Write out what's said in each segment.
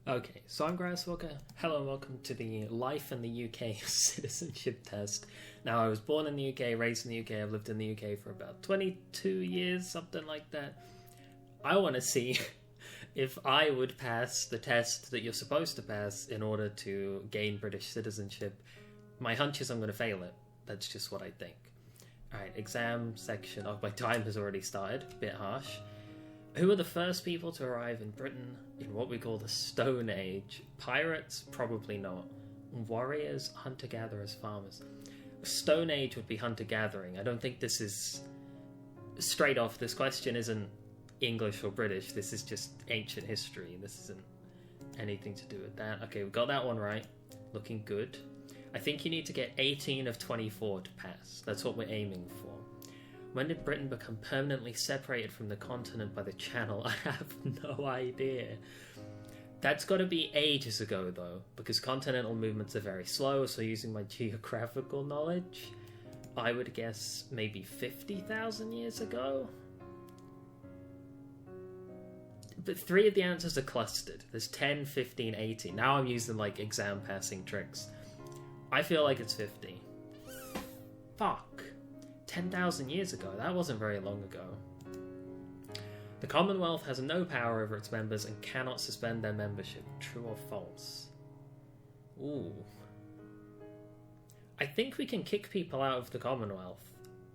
Okay, so I'm Grasswalker. Hello and welcome to the Life in the UK Citizenship test. Now, I was born in the UK, raised in the UK, I've lived in the UK for about 22 years, something like that. I want to see if I would pass the test that you're supposed to pass in order to gain British citizenship. My hunch is I'm going to fail it. That's just what I think. Alright, exam section. Oh, my time has already started. Bit harsh. Who were the first people to arrive in Britain in what we call the Stone Age? Pirates? Probably not. Warriors? Hunter-gatherers? Farmers? Stone Age would be hunter-gathering. I don't think this is... Straight off, this question isn't English or British. This is just ancient history. This isn't anything to do with that. Okay, we got that one right. Looking good. I think you need to get 18 of 24 to pass. That's what we're aiming for. When did Britain become permanently separated from the continent by the Channel? I have no idea. That's got to be ages ago, though, because continental movements are very slow, so using my geographical knowledge, I would guess maybe 50,000 years ago? But 3 of the answers are clustered. There's 10, 15, 18. Now I'm using, like, exam passing tricks. I feel like it's 50. Fuck. 10,000 years ago. That wasn't very long ago. The Commonwealth has no power over its members and cannot suspend their membership. True or false? Ooh. I think we can kick people out of the Commonwealth.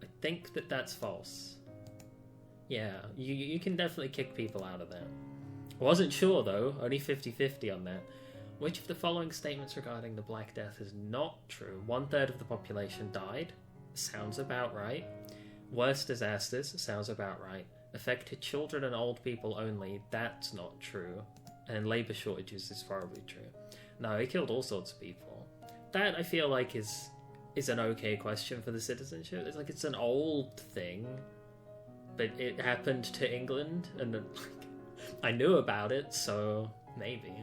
I think that that's false. Yeah, you can definitely kick people out of there. I wasn't sure though, only 50-50 on that. Which of the following statements regarding the Black Death is not true? 1/3 of the population died. Sounds about right. Worst disasters. Sounds about right. Affected children and old people only. That's not true. And labour shortages is probably true. No, he killed all sorts of people. That, I feel like, is an okay question for the citizenship. It's like, it's an old thing, but it happened to England, and like, I knew about it, so maybe.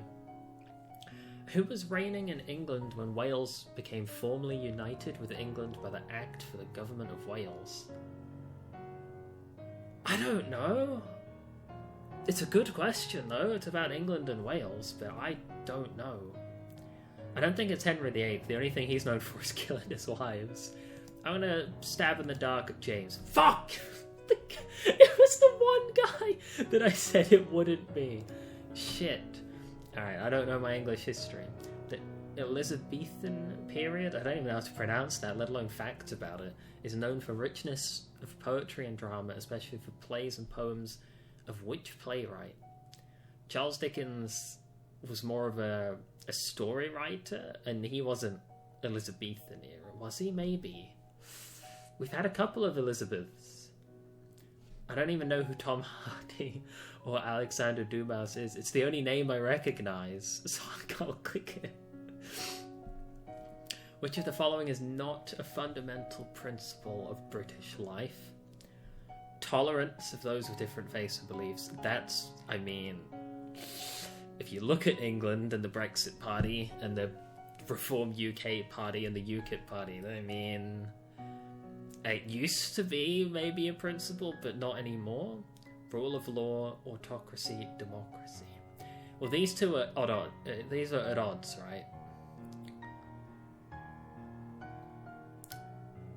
Who was reigning in England when Wales became formally united with England by the Act for the Government of Wales? I don't know. It's a good question, though. It's about England and Wales, but I don't know. I don't think it's Henry VIII. The only thing he's known for is killing his wives. I'm gonna stab in the dark at James. Fuck! It was the one guy that I said it wouldn't be. Shit. Alright, I don't know my English history. The Elizabethan period, I don't even know how to pronounce that, let alone facts about it, is known for richness of poetry and drama, especially for plays and poems of which playwright? Charles Dickens was more of a story writer, and he wasn't Elizabethan era, was he? Maybe. We've had a couple of Elizabeths. I don't even know who Tom Hardy or Alexander Dumas is. It's the only name I recognise, so I can't click it. Which of the following is not a fundamental principle of British life? Tolerance of those with different faiths and beliefs. That's, I mean, if you look at England and the Brexit Party and the Reform UK Party and the UKIP Party, I mean, it used to be maybe a principle, but not anymore. Rule of law, autocracy, democracy. Well, these two are these are at odds, right?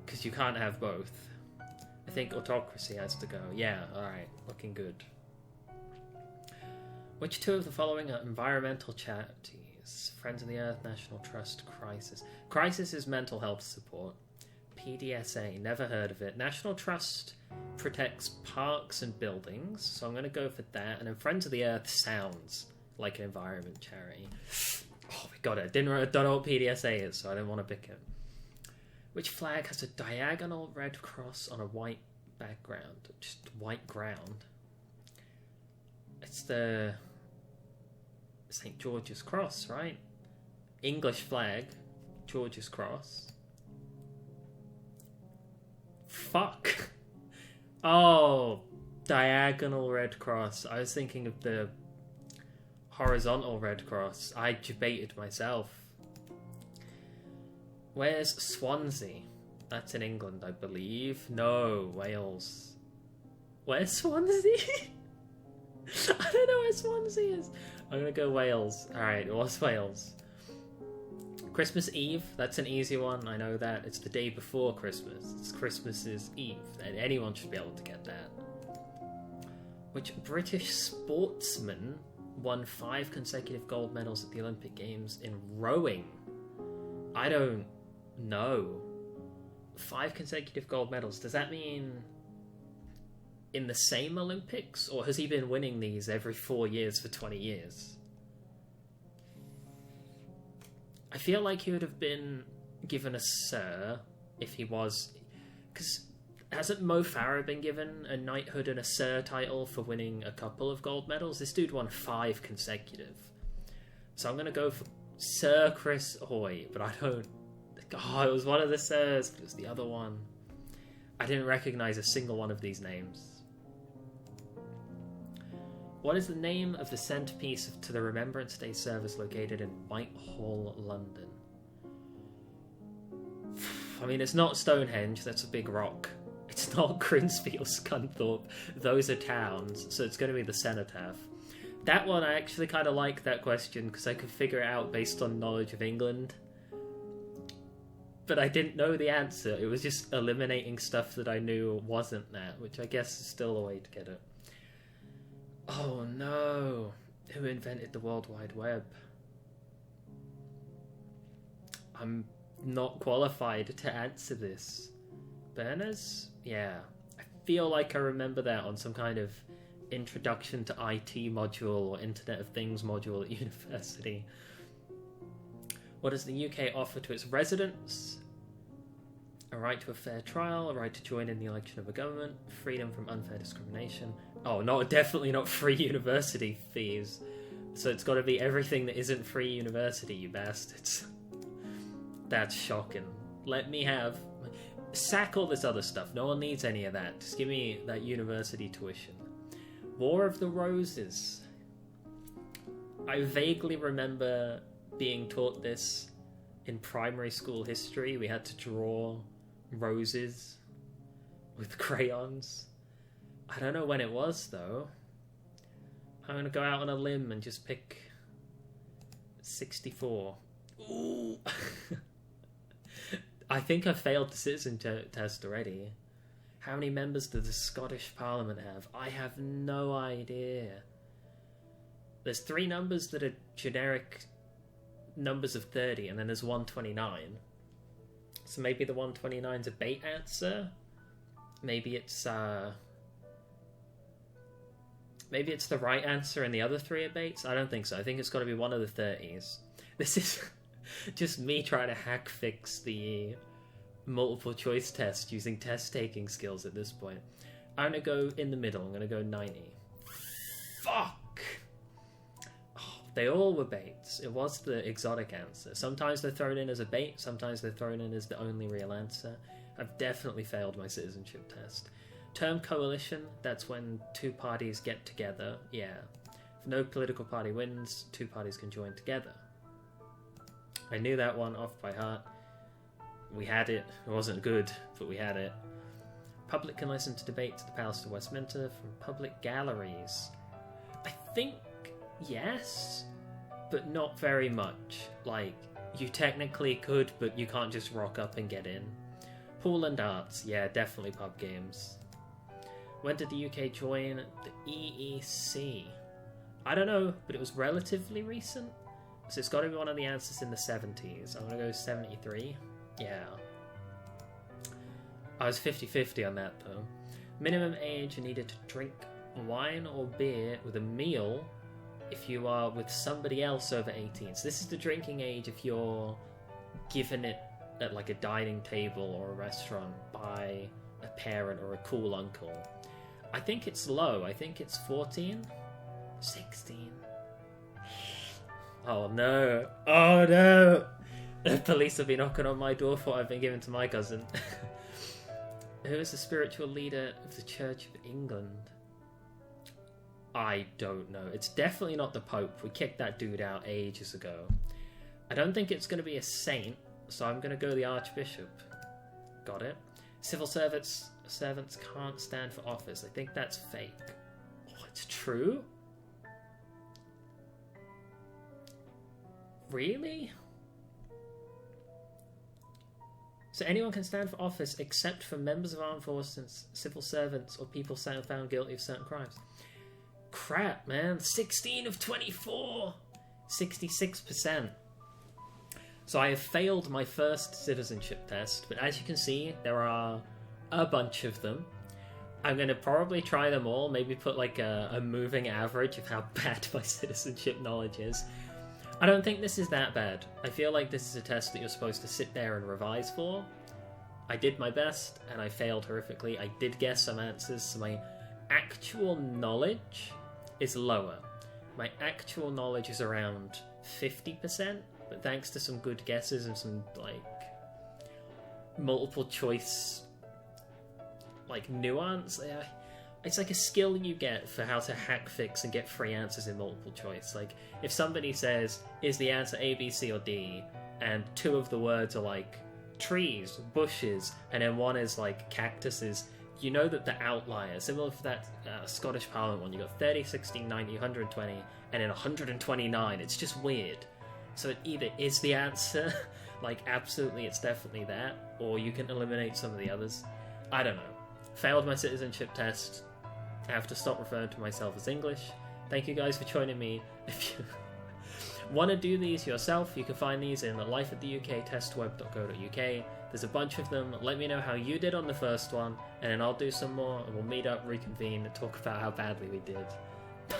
Because you can't have both. I think autocracy has to go. Yeah, alright, looking good. Which two of the following are environmental charities? Friends of the Earth, National Trust, Crisis. Crisis is mental health support. PDSA, never heard of it. National Trust protects parks and buildings, so I'm going to go for that. And then Friends of the Earth sounds like an environment charity. Oh, we got it. Don't know what PDSA is, so I didn't want to pick it. Which flag has a diagonal red cross on a white background? Just white ground. It's the St. George's Cross, right? English flag, George's Cross. Fuck. Oh, diagonal red cross. I was thinking of the horizontal red cross. I debated myself. Where's Swansea? That's in England, I believe. No, Wales. Where's Swansea? I don't know where Swansea is. I'm gonna go Wales. Alright, it was Wales. Christmas Eve, that's an easy one, I know that. It's the day before Christmas. It's Christmas's Eve, and anyone should be able to get that. Which British sportsman won 5 consecutive gold medals at the Olympic Games in rowing? I don't know. 5 consecutive gold medals, does that mean in the same Olympics? Or has he been winning these every 4 years for 20 years? I feel like he would have been given a Sir if he was... Because hasn't Mo Farah been given a knighthood and a Sir title for winning a couple of gold medals? This dude won 5 consecutive. So I'm going to go for Sir Chris Hoy, but I don't... Oh, it was one of the Sirs, but it was the other one. I didn't recognise a single one of these names. What is the name of the centrepiece to the Remembrance Day service located in Whitehall, London? I mean, it's not Stonehenge, that's a big rock. It's not Grimsby or Scunthorpe, those are towns, so it's going to be the Cenotaph. That one, I actually kind of like that question, because I could figure it out based on knowledge of England. But I didn't know the answer, it was just eliminating stuff that I knew wasn't that, which I guess is still a way to get it. Oh no, who invented the World Wide Web? I'm not qualified to answer this. Berners? Yeah. I feel like I remember that on some kind of Introduction to IT module or Internet of Things module at university. What does the UK offer to its residents? A right to a fair trial, a right to join in the election of a government, freedom from unfair discrimination. Oh, definitely not free university fees. So it's got to be everything that isn't free university, you bastards. That's shocking. Let me have... Sack all this other stuff. No one needs any of that. Just give me that university tuition. War of the Roses. I vaguely remember being taught this in primary school history. We had to draw roses with crayons. I don't know when it was, though. I'm going to go out on a limb and just pick 64. Ooh! I think I failed the citizenship test already. How many members does the Scottish Parliament have? I have no idea. There's 3 numbers that are generic numbers of 30, and then there's 129. So maybe the 129's a bait answer? Maybe it's the right answer and the other 3 are baits? I don't think so. I think it's got to be one of the 30s. This is just me trying to hack fix the multiple choice test using test taking skills at this point. I'm going to go in the middle. I'm going to go 90. Fuck! Oh, they all were baits. It was the exotic answer. Sometimes they're thrown in as a bait. Sometimes they're thrown in as the only real answer. I've definitely failed my citizenship test. Term coalition, that's when 2 parties get together. Yeah. If no political party wins, 2 parties can join together. I knew that one off by heart. We had it. It wasn't good, but we had it. Public can listen to debates at the Palace of Westminster from public galleries. I think yes, but not very much. Like, you technically could, but you can't just rock up and get in. Pool and darts, yeah, definitely pub games. When did the UK join the EEC? I don't know, but it was relatively recent. So it's got to be one of the answers in the 70s. I'm going to go 73. Yeah. I was 50-50 on that, though. Minimum age needed to drink wine or beer with a meal if you are with somebody else over 18. So this is the drinking age if you're given it at like a dining table or a restaurant by a parent or a cool uncle. I think it's low. I think it's 14? 16? Oh no. Oh no! The police will be knocking on my door for what I've been given to my cousin. Who is the spiritual leader of the Church of England? I don't know. It's definitely not the Pope. We kicked that dude out ages ago. I don't think it's going to be a saint, so I'm going to go the Archbishop. Got it. Civil servants can't stand for office. I think that's fake. Oh, it's true? Really? So anyone can stand for office except for members of armed forces, civil servants, or people found guilty of certain crimes. Crap, man. 16 of 24! 66%. So I have failed my first citizenship test, but as you can see, there are a bunch of them. I'm going to probably try them all, maybe put like a moving average of how bad my citizenship knowledge is. I don't think this is that bad. I feel like this is a test that you're supposed to sit there and revise for. I did my best, and I failed horrifically. I did guess some answers, so my actual knowledge is lower. My actual knowledge is around 50%, but thanks to some good guesses and some, like, multiple choice, like, nuance, it's like a skill you get for how to hack fix and get free answers in multiple choice. Like, if somebody says, is the answer A, B, C, or D, and two of the words are like trees, bushes, and then one is like cactuses, you know that the outlier, similar for that Scottish Parliament one, you got 30, 60, 90, 120, and then 129. It's just weird. So it either is the answer, like absolutely it's definitely that, or you can eliminate some of the others. I don't know. Failed my citizenship test. I have to stop referring to myself as English. Thank you guys for joining me. If you want to do these yourself, you can find these in the lifeattheuk.testweb.co.uk. There's a bunch of them. Let me know how you did on the first one, and then I'll do some more, and we'll meet up, reconvene, and talk about how badly we did. Bye.